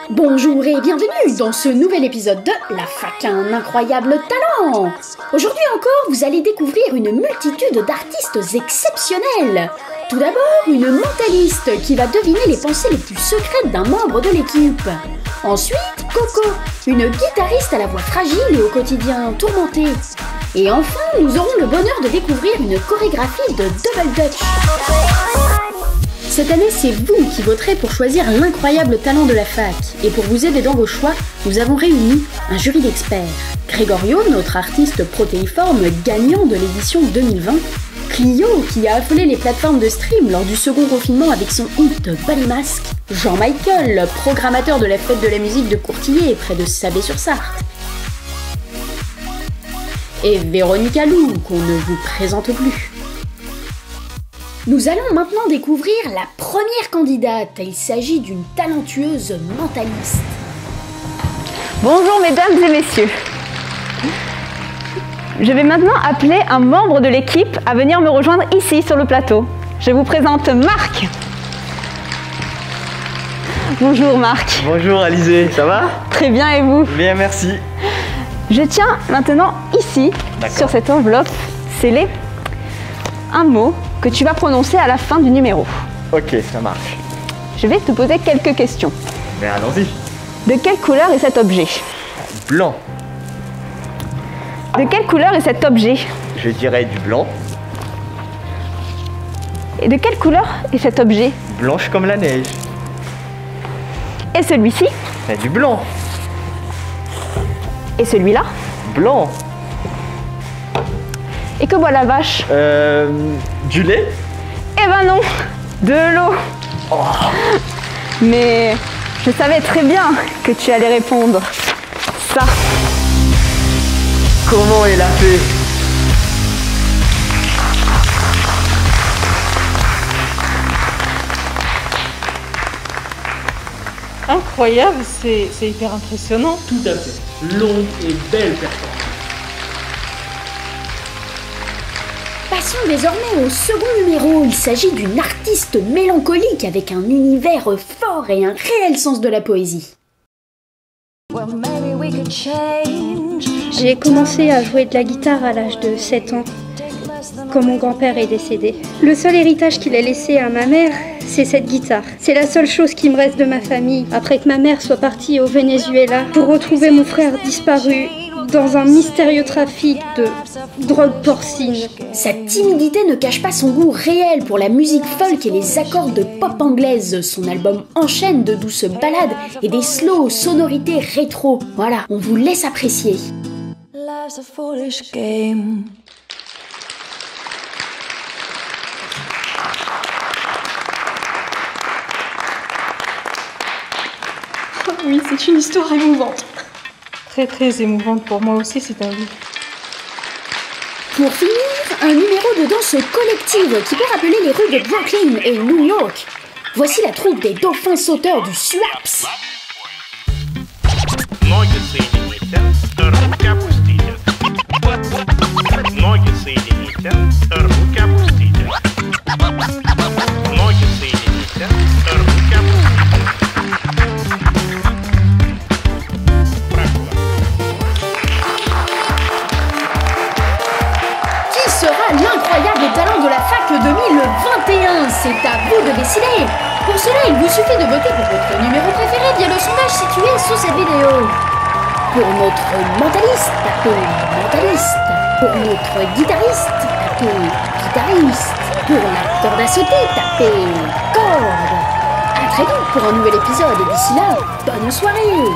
Bonjour et bienvenue dans ce nouvel épisode de La Fac, un incroyable talent. Aujourd'hui encore, vous allez découvrir une multitude d'artistes exceptionnels. Tout d'abord, une mentaliste qui va deviner les pensées les plus secrètes d'un membre de l'équipe. Ensuite, Coco, une guitariste à la voix fragile et au quotidien tourmentée. Et enfin, nous aurons le bonheur de découvrir une chorégraphie de Double Dutch. Cette année, c'est vous qui voterez pour choisir l'incroyable talent de la fac. Et pour vous aider dans vos choix, nous avons réuni un jury d'experts. Grégorio, notre artiste protéiforme gagnant de l'édition 2020. Clio, qui a affolé les plateformes de stream lors du second confinement avec son hit Ballet Masque. Jean-Michael, programmateur de la fête de la musique de Courtillé, près de Sabé-sur-Sarthe. Et Véronique Alou, qu'on ne vous présente plus. Nous allons maintenant découvrir la première candidate. Il s'agit d'une talentueuse mentaliste. Bonjour mesdames et messieurs. Je vais maintenant appeler un membre de l'équipe à venir me rejoindre ici sur le plateau. Je vous présente Marc. Bonjour Marc. Bonjour Alizé, ça va? Très bien et vous? Bien, merci. Je tiens maintenant ici, sur cette enveloppe scellée, un mot que tu vas prononcer à la fin du numéro. Ok, ça marche. Je vais te poser quelques questions. Mais allons-y. De quelle couleur est cet objet? Blanc. De quelle couleur est cet objet? Je dirais du blanc. Et de quelle couleur est cet objet? Blanche comme la neige. Et celui-ci? C'est du blanc. Et celui-là? Blanc. Et que boit la vache? Du lait? Eh ben non, de l'eau. Oh. Mais je savais très bien que tu allais répondre ça. Comment elle a fait? Incroyable, c'est hyper impressionnant. Tout à fait. Longue et belle performance. Passons désormais au second numéro. Il s'agit d'une artiste mélancolique avec un univers fort et un réel sens de la poésie. J'ai commencé à jouer de la guitare à l'âge de 7 ans, quand mon grand-père est décédé. Le seul héritage qu'il a laissé à ma mère, c'est cette guitare. C'est la seule chose qui me reste de ma famille, après que ma mère soit partie au Venezuela pour retrouver mon frère disparu dans un mystérieux trafic de drogue porcine. Sa timidité ne cache pas son goût réel pour la musique folk et les accords de pop anglaise. Son album enchaîne de douces ballades et des slows aux sonorités rétro. Voilà, on vous laisse apprécier. Life's a foolish game. Oh oui, c'est une histoire émouvante. Très très émouvante pour moi aussi, c'est un livre. Pour finir, un numéro de danse collective qui peut rappeler les rues de Brooklyn et New York. Voici la troupe des dauphins sauteurs du SWAPS. L'incroyable talent de la fac 2021, c'est à vous de décider. Pour cela, il vous suffit de voter pour votre numéro préféré via le sondage situé sous cette vidéo. Pour notre mentaliste, tapez mentaliste. Pour notre guitariste, tapez guitariste. Pour la corde à sauter, tapez corde. A très vite pour un nouvel épisode et d'ici là, bonne soirée.